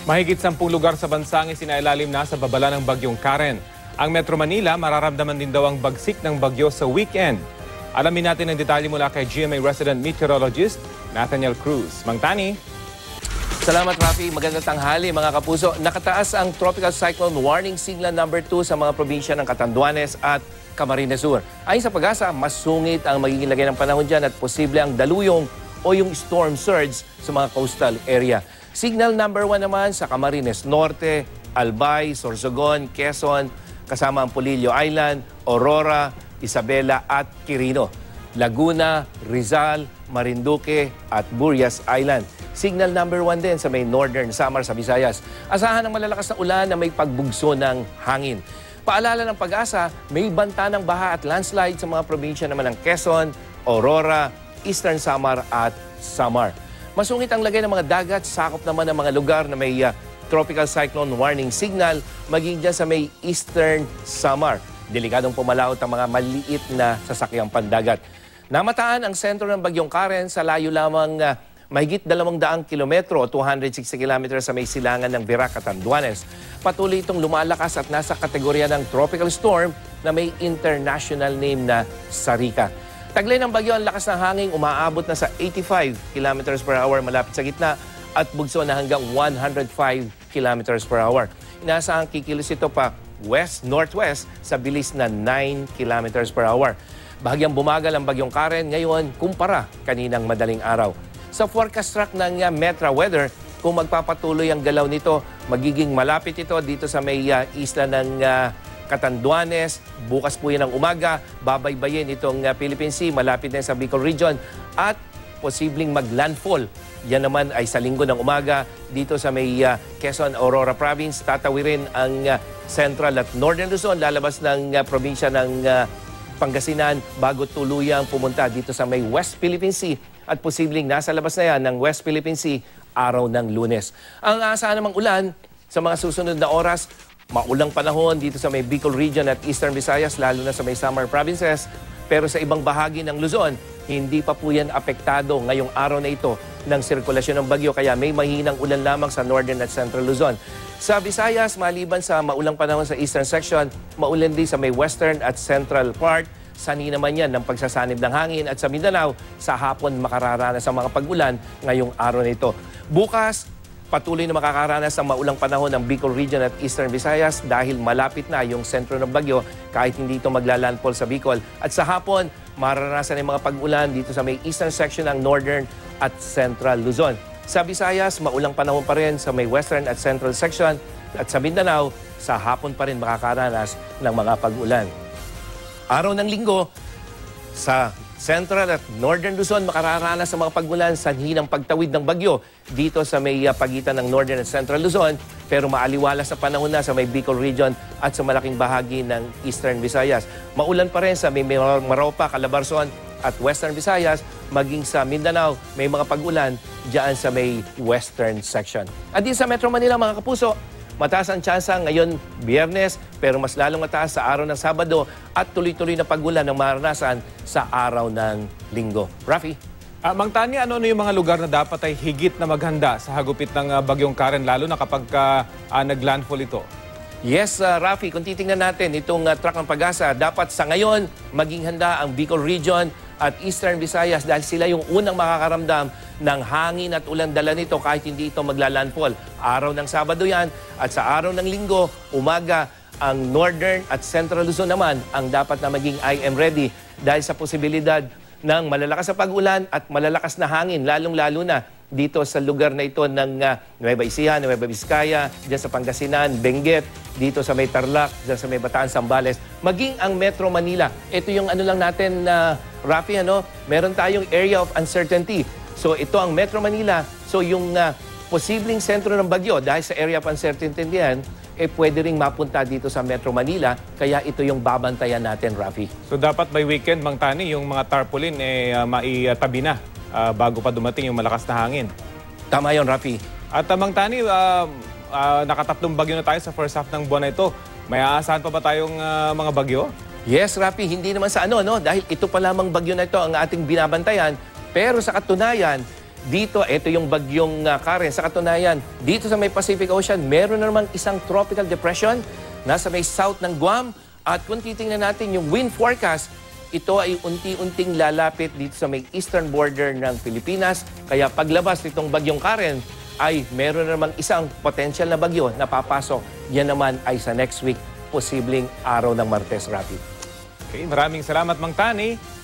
Mahigit 10 lugar sa bansa ang isinailalim na sa babala ng bagyong Karen. Ang Metro Manila, mararamdaman din daw ang bagsik ng bagyo sa weekend. Alamin natin ang detalye mula kay GMA resident meteorologist Nathaniel Cruz. Mang Tani. Salamat, Rafi. Magandang tanghali, mga kapuso. Nakataas ang Tropical Cyclone Warning Signal number 2 sa mga probinsya ng Catanduanes at Camarines Sur. Ayon sa Pag-asa, mas sungit ang magiging lagay ng panahon dyan at posible ang daluyong o yung storm surge sa mga coastal area. Signal number 1 naman sa Camarines Norte, Albay, Sorsogon, Quezon, kasama ang Polillo Island, Aurora, Isabela at Quirino. Laguna, Rizal, Marinduque at Burias Island. Signal number 1 din sa may Northern Samar sa Visayas. Asahan ng malalakas na ulan na may pagbugso ng hangin. Paalala ng Pag-asa, may banta ng baha at landslide sa mga probinsya naman ng Quezon, Aurora, Eastern Samar at Samar. Masungit ang lagay ng mga dagat, sakop naman ng mga lugar na may Tropical Cyclone Warning Signal, maging dyan sa may Eastern Samar. Delikadong pumalaot ang mga maliit na sasakyang pandagat. Namataan ang sentro ng bagyong Karen sa layo lamang mahigit 200 kilometro o 260 kilometers sa may silangan ng Virac, Catanduanes. Patuloy itong lumalakas at nasa kategorya ng tropical storm na may international name na Sarika. Taglay ng bagyo ang lakas ng hangin, umaabot na sa 85 kilometers per hour malapit sa gitna at bugso na hanggang 105 kilometers per hour. Inaasahang kikilos ito pa west-northwest sa bilis na 9 kilometers per hour. Bahagyang bumagal ang bagyong Karen ngayon kumpara kaninang madaling araw. Sa forecast track ng Metra Weather, kung magpapatuloy ang galaw nito, magiging malapit ito dito sa may isla ng Catanduanes. Bukas po yan ng umaga, babaybayin itong Philippine Sea, malapit na sa Bicol Region at posibleng maglandfall. Yan naman ay sa linggo ng umaga dito sa may Quezon, Aurora Province. Tatawirin ang Central at Northern Luzon, lalabas ng probinsya ng Pangasinan bago tuluyang pumunta dito sa may West Philippine Sea at posibleng nasa labas na yan ng West Philippine Sea araw ng Lunes. Ang aasahan namang ulan sa mga susunod na oras, maulang panahon dito sa may Bicol Region at Eastern Visayas, lalo na sa may Samar Provinces. Pero sa ibang bahagi ng Luzon, hindi pa po yan apektado ngayong araw na ito ng sirkulasyon ng bagyo. Kaya may mahinang ulan lamang sa Northern at Central Luzon. Sa Visayas, maliban sa maulang panahon sa Eastern section, maulan din sa may Western at Central part. Sani naman yan ng pagsasanib ng hangin at sa Mindanao, sa hapon makararanas ang mga pag-ulan ngayong araw na ito. Bukas, patuloy na makakaranas ng maulang panahon ng Bicol Region at Eastern Visayas dahil malapit na yung sentro ng bagyo kahit hindi ito maglalandfall sa Bicol. At sa hapon, mararanasan ng mga pag-ulan dito sa may Eastern section ng Northern at Central Luzon. Sa Visayas, maulang panahon pa rin sa may Western at Central section at sa Mindanao, sa hapon pa rin makakaranas ng mga pag-ulan. Araw ng linggo, sa Central at Northern Luzon, makararanas sa mga pag-ulan sanhi ng pagtawid ng bagyo dito sa may pagitan ng Northern at Central Luzon, pero maaliwalas sa panahon na sa may Bicol Region at sa malaking bahagi ng Eastern Visayas. Maulan pa rin sa may Maropa, Calabarzon at Western Visayas, maging sa Mindanao, may mga pag-ulan dyan sa may Western section. At din sa Metro Manila, mga kapuso, mataas ang tsansa ngayon Biyernes, pero mas lalong mataas sa araw ng Sabado at tuloy-tuloy na pag-ulan ng maranasan sa araw ng Linggo. Rafi? Mang Tani, ano yung mga lugar na dapat ay higit na maghanda sa hagupit ng bagyong Karen, lalo na kapag naglandfall ito? Yes, Rafi, kung titingnan natin itong track ng Pag-asa, dapat sa ngayon maging handa ang Bicol Region at Eastern Visayas dahil sila yung unang makakaramdam ng hangin at ulan dala nito kahit hindi ito maglalandfall. Araw ng Sabado yan at sa araw ng Linggo, umaga, ang Northern at Central Luzon naman ang dapat na maging IM ready dahil sa posibilidad ng malalakas na pag-ulan at malalakas na hangin, lalong-lalo na dito sa lugar na ito ng Nueva Ecija, Nueva Vizcaya, dyan sa Pangasinan, Benguet, dito sa may Tarlac, dyan sa may Bataan, Zambales, maging ang Metro Manila. Ito yung ano lang natin, Rafi, meron tayong area of uncertainty. So ito ang Metro Manila. So yung posibleng sentro ng bagyo, dahil sa area of uncertainty yan, pwede ring mapunta dito sa Metro Manila. Kaya ito yung babantayan natin, Rafi. So dapat by weekend, Mang Tani, yung mga tarpaulin maitabi na bago pa dumating yung malakas na hangin. Tama yun, Rafi. At Mang Tani, nakatatlong bagyo na tayo sa first half ng buwan na ito. May aasahan pa ba tayong mga bagyo? Yes, Rafi, hindi naman sa dahil ito pa lamang bagyo na ito ang ating binabantayan. Pero sa katunayan, Dito, ito yung bagyong Karen. Sa katunayan, dito sa may Pacific Ocean, meron na naman isang tropical depression nasa may south ng Guam. At kung titingnan natin yung wind forecast, ito ay unti-unting lalapit dito sa may eastern border ng Pilipinas. Kaya paglabas nitong bagyong Karen, ay meron na naman isang potential na bagyo na papasok. Yan naman ay sa next week, posibleng araw ng Martes, Rafi. Okay, maraming salamat, Mang Tani.